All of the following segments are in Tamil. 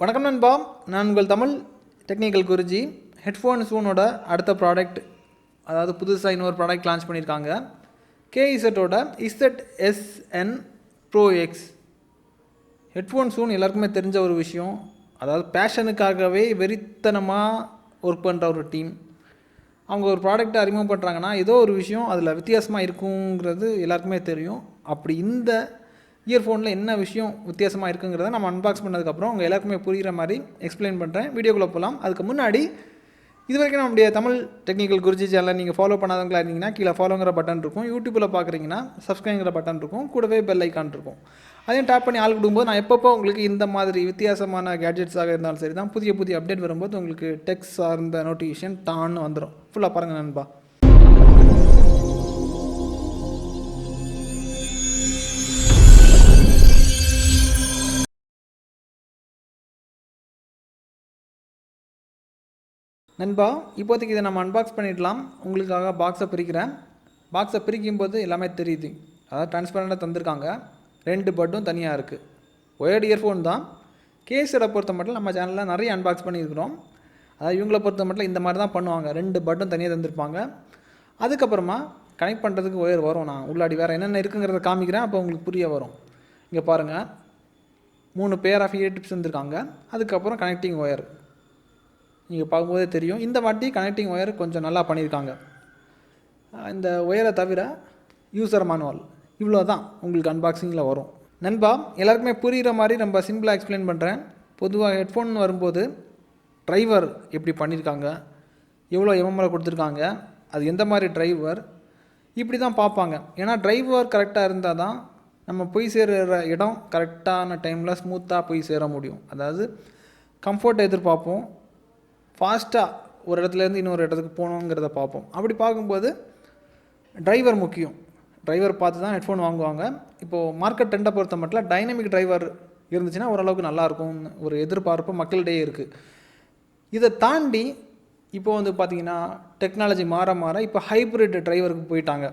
வணக்கம் நண்பா, நான் உங்கள் தமிழ் டெக்னிக்கல் குருஜி. ஹெட்ஃபோன் சூனோட அடுத்த ப்ராடக்ட், அதாவது புதுசாக இன்னொரு ப்ராடக்ட் லான்ச் பண்ணியிருக்காங்க. கேஇசட்டோட ZSN Pro X ஹெட்ஃபோன் சூன் எல்லாருக்குமே தெரிஞ்ச ஒரு விஷயம். அதாவது பேஷனுக்காகவே வெறித்தனமாக ஒர்க் பண்ணுற ஒரு டீம். அவங்க ஒரு ப்ராடக்ட்டை அறிமுகம் பண்ணுறாங்கன்னா ஏதோ ஒரு விஷயம் அதில் வித்தியாசமாக இருக்குங்கிறது எல்லாருக்குமே தெரியும். அப்படி இந்த இயர்ஃபோனில் என்ன விஷயம் வித்தியாசமாக இருக்குங்கிறத நம்ம அன்பாக்ஸ் பண்ணதுக்கப்புறம் உங்கள் எல்லாருக்குமே புரிகிற மாதிரி எக்ஸ்பிளைன் பண்ணுறேன். வீடியோக்குள்ளே போகலாம். அதுக்கு முன்னாடி இது வரைக்கும் நம்முடைய தமிழ் டெக்னிக்கல் குருஜி சேனலை நீங்கள் ஃபாலோ பண்ணாதவங்களா இருந்தீங்கன்னா கீழே ஃபாலோங்கிற பட்டன் இருக்கும். யூடியூப்பில் பார்க்குறீங்கன்னா சப்ஸ்கிரைங்கிற பட்டன் இருக்கும். கூடவே பெல் ஐக்கான் இருக்கும். அதையும் டேப் பண்ணி ஆள் கொடுக்கும்போது நான் எப்பப்போ உங்களுக்கு இந்த மாதிரி வித்தியாசமான கேட்ஜெட்ஸாக இருந்தாலும் சரி தான், புதிய புதிய அப்டேட் வரும்போது உங்களுக்கு டெக்ஸ்ட் சார்ந்த நோட்டிஃபிகேஷன் டான்னு வந்துடும். ஃபுல்லாக பாருங்கள் நண்பா. நண்பா, இப்போதைக்கு இதை நம்ம அன்பாக்ஸ் பண்ணிடலாம். உங்களுக்காக பாக்ஸை பிரிக்கிறேன். பாக்ஸை பிரிக்கும்போது எல்லாமே தெரியுது. அதாவது டிரான்ஸ்பரண்டாக தந்திருக்காங்க. 2 பட்டும் தனியாக இருக்குது. ஒயர்டு இயர்ஃபோன் தான். கேஸோட பொறுத்த மட்டும் நம்ம சேனலில் நிறைய அன்பாக்ஸ் பண்ணியிருக்கிறோம். அதாவது இவங்களை பொறுத்த மட்டும் இந்த மாதிரி தான் பண்ணுவாங்க. 2 பட்டும் தனியாக தந்திருப்பாங்க. அதுக்கப்புறமா கனெக்ட் பண்ணுறதுக்கு ஒயர் வரும். நான் உள்ளாடி வேறு என்னென்ன இருக்குங்கிறத காமிக்கிறேன், அப்போ உங்களுக்கு புரிய வரும். இங்கே பாருங்கள், 3 பேர் ஆஃப் இயர் டிப்ஸ் தந்திருக்காங்க. அதுக்கப்புறம் கனெக்டிங் ஒயர் நீங்கள் பார்க்கும்போதே தெரியும். இந்த வாட்டி கனெக்டிங் ஒயர் கொஞ்சம் நல்லா பண்ணியிருக்காங்க. இந்த ஒயரை தவிர யூசர் மேனுவல் இவ்வளோ தான் உங்களுக்கு அன்பாக்சிங்கில் வரும். நண்பா, எல்லாருக்குமே புரிகிற மாதிரி நம்ம சிம்பிளாக எக்ஸ்பிளைன் பண்ணுறேன். பொதுவாக ஹெட்ஃபோன் வரும்போது டிரைவர் எப்படி பண்ணியிருக்காங்க, எவ்வளோ எம்எம்மில் கொடுத்துருக்காங்க, அது எந்த மாதிரி டிரைவர், இப்படி தான் பார்ப்பாங்க. ஏன்னா டிரைவர் கரெக்டாக இருந்தால் தான் நம்ம போய் சேர்கிற இடம் கரெக்டான டைமில் ஸ்மூத்தாக போய் சேர முடியும். அதாவது கம்ஃபர்ட்டை எதிர்பார்ப்போம், ஃபாஸ்ட்டாக ஒரு இடத்துலேருந்து இன்னொரு இடத்துக்கு போகணுங்கிறத பார்ப்போம். அப்படி பார்க்கும்போது டிரைவர் முக்கியம். டிரைவர் பார்த்து தான் ஹெட்ஃபோன் வாங்குவாங்க. இப்போது மார்க்கெட் ட்ரெண்டை பொறுத்த மட்டும் டைனமிக் டிரைவர் இருந்துச்சுன்னா ஓரளவுக்கு நல்லாயிருக்கும்னு ஒரு எதிர்பார்ப்பு மக்களிடையே இருக்குது. இதை தாண்டி இப்போது வந்து பார்த்திங்கன்னா டெக்னாலஜி மாற மாற இப்போ ஹைப்ரிட் டிரைவருக்கு போயிட்டாங்க.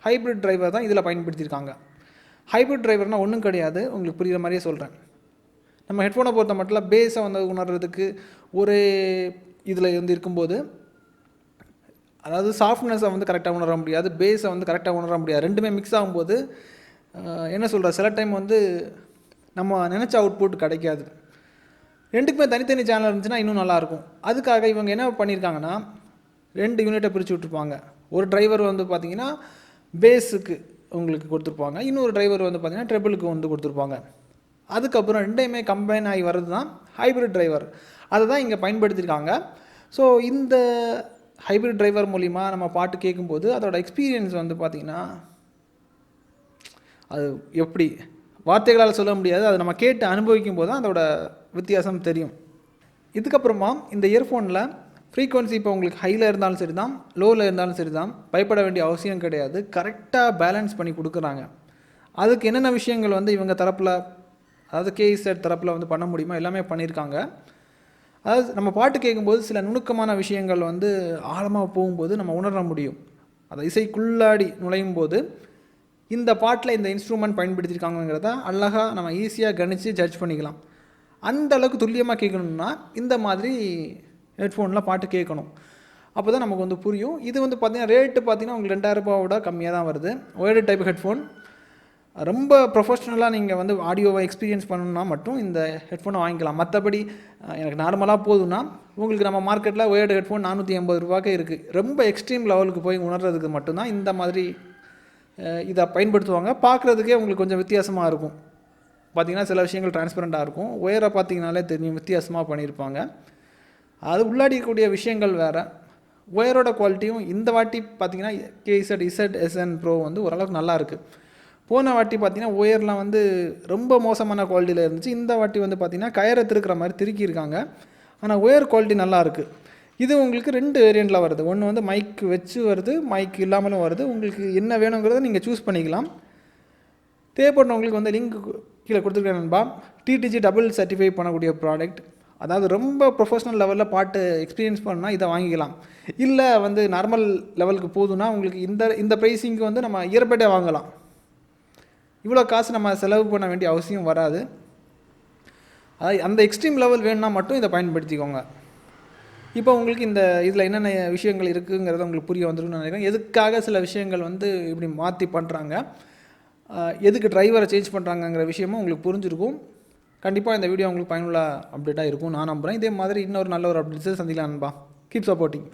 ஹைப்ரிட் டிரைவர் தான் இதில் பயன்படுத்தியிருக்காங்க. ஹைப்ரிட் டிரைவர்னால் ஒன்றும் கிடையாது, உங்களுக்கு புரிகிற மாதிரியே சொல்கிறேன். நம்ம ஹெட்ஃபோனை பொறுத்த மட்டும் பேஸை வந்து உணர்றதுக்கு ஒரு இதில் வந்து இருக்கும்போது, அதாவது சாஃப்ட்னஸை வந்து கரெக்டாக உணர முடியாது, பேஸை வந்து கரெக்டாக உணர முடியாது. ரெண்டுமே மிக்ஸ் ஆகும்போது என்ன சொல்கிற, சில டைம் வந்து நம்ம நினச்ச அவுட்புட் கிடைக்காது. ரெண்டுக்குமே தனித்தனி சேனல் இருந்துச்சுன்னா இன்னும் நல்லாயிருக்கும். அதுக்காக இவங்க என்ன பண்ணியிருக்காங்கன்னா 2 யூனிட்டை பிரித்து விட்டுருப்பாங்க. ஒரு டிரைவர் வந்து பார்த்திங்கன்னா பேஸுக்கு உங்களுக்கு கொடுத்துருப்பாங்க, இன்னொரு டிரைவர் வந்து பார்த்திங்கன்னா ட்ரெபிளுக்கு வந்து கொடுத்துருப்பாங்க. அதுக்கப்புறம் ரெண்டையுமே கம்பைன் ஆகி வர்றது தான் ஹைப்ரிட் டிரைவர். அதை தான் இங்கே பயன்படுத்தியிருக்காங்க. ஸோ இந்த ஹைப்ரிட் டிரைவர் மூலிமா நம்ம பாட்டு கேட்கும்போது அதோட எக்ஸ்பீரியன்ஸ் வந்து பார்த்திங்கன்னா அது எப்படி வார்த்தைகளால் சொல்ல முடியாது. அதை நம்ம கேட்டு அனுபவிக்கும் போது தான் அதோட வித்தியாசம் தெரியும். இதுக்கப்புறமா இந்த இயர்ஃபோனில் ஃப்ரீக்வன்சி இப்போ உங்களுக்கு ஹையில் இருந்தாலும் சரி தான், லோவில் இருந்தாலும் சரி தான், பயப்பட வேண்டிய அவசியம் கிடையாது. கரெக்டாக பேலன்ஸ் பண்ணி கொடுக்குறாங்க. அதுக்கு என்னென்ன விஷயங்கள் வந்து இவங்க தரப்பில், அதாவது கேஇசட் தரப்பில் வந்து பண்ண முடியுமோ எல்லாமே பண்ணியிருக்காங்க. அதாவது நம்ம பாட்டு கேட்கும்போது சில நுணுக்கமான விஷயங்கள் வந்து ஆழமாக போகும்போது நம்ம உணர முடியும். அதை இசைக்குள்ளாடி நுழையும் போது இந்த பாட்டில் இந்த இன்ஸ்ட்ருமெண்ட் பயன்படுத்தியிருக்காங்கிறத அழகாக நம்ம ஈஸியாக கணித்து ஜட்ஜ் பண்ணிக்கலாம். அந்த அளவுக்கு துல்லியமாக கேட்கணுன்னா இந்த மாதிரி ஹெட்ஃபோனில் பாட்டு கேட்கணும். அப்போ தான் நமக்கு வந்து புரியும். இது வந்து பார்த்திங்கன்னா ரேட்டு பார்த்திங்கன்னா உங்களுக்கு 2000 ரூபாவோட கம்மியாக தான் வருது. Wired type headphone. ரொம்ப ப்ரொஃபஷ்னலாக நீங்கள் வந்து ஆடியோவை எக்ஸ்பீரியன்ஸ் பண்ணணுன்னா மட்டும் இந்த ஹெட்ஃபோனை வாங்கிக்கலாம். மற்றபடி எனக்கு நார்மலாக போதுன்னா உங்களுக்கு நம்ம மார்க்கெட்டில் ஒயர்டு ஹெட்ஃபோன் 480 ரூபாய்க்கு இருக்குது. ரொம்ப எக்ஸ்ட்ரீம் லெவலுக்கு போய் உணர்றதுக்கு மட்டும்தான் இந்த மாதிரி இதை பயன்படுத்துவாங்க. பார்க்குறதுக்கே உங்களுக்கு கொஞ்சம் வித்தியாசமாக இருக்கும். பார்த்திங்கன்னா சில விஷயங்கள் டிரான்ஸ்பரண்ட்டாக இருக்கும். ஒயரை பார்த்திங்கனாலே தெரியும், வித்தியாசமாக பண்ணியிருப்பாங்க. அது உள்ளாடிக்கக்கூடிய விஷயங்கள் வேறு. ஒயரோட குவாலிட்டியும் இந்த வாட்டி பார்த்திங்கன்னா கேஇசட் ZSN Pro வந்து ஓரளவுக்கு நல்லாயிருக்கு. போன வாட்டி பார்த்திங்கன்னா ஒயர்லாம் வந்து ரொம்ப மோசமான குவாலிட்டியில் இருந்துச்சு. இந்த வாட்டி வந்து பார்த்திங்கன்னா கயரை திருக்கிற மாதிரி திருக்கியிருக்காங்க. ஆனால் ஒயர் குவாலிட்டி நல்லாயிருக்கு. இது உங்களுக்கு 2 வேரியண்ட்டில் வருது. ஒன்று வந்து மைக் வச்சு வருது, மைக் இல்லாமலும் வருது. உங்களுக்கு என்ன வேணுங்கிறத நீங்கள் சூஸ் பண்ணிக்கலாம். தேவைப்படுறவங்களுக்கு வந்து லிங்க் கீழே கொடுத்துருக்கேன் நண்பா. TTG டபுள் சர்டிஃபை பண்ணக்கூடிய ப்ராடக்ட். அதாவது ரொம்ப ப்ரொஃபஷ்னல் லெவலில் பாட்டு எக்ஸ்பீரியன்ஸ் பண்ணால் இதை வாங்கிக்கலாம். இல்லை வந்து நார்மல் லெவலுக்கு போதுன்னா உங்களுக்கு இந்த ப்ரைஸிங்க்கு வந்து நம்ம இயர்பட்டே வாங்கலாம். இவ்வளோ காசு நம்ம செலவு பண்ண வேண்டிய அவசியம் வராது. அதாவது அந்த எக்ஸ்ட்ரீம் லெவல் வேணும்னா மட்டும் இதை பயன்படுத்திக்கோங்க. இப்போ உங்களுக்கு இந்த இதில் என்னென்ன விஷயங்கள் இருக்குங்கிறத உங்களுக்கு புரிய வந்துருக்குன்னு நினைக்கிறேன். எதுக்காக சில விஷயங்கள் வந்து இப்படி மாற்றி பண்ணுறாங்க, எதுக்கு டிரைவரை சேஞ்ச் பண்ணுறாங்கங்கிற விஷயமும் உங்களுக்கு புரிஞ்சிருக்கும். கண்டிப்பாக இந்த வீடியோ உங்களுக்கு பயனுள்ள அப்டேட்டாக இருக்கும் நான் நம்புகிறேன். இதே மாதிரி இன்னொரு நல்ல ஒரு அப்டேட்ஸை சந்திக்கலாம் நண்பா. Keep supporting.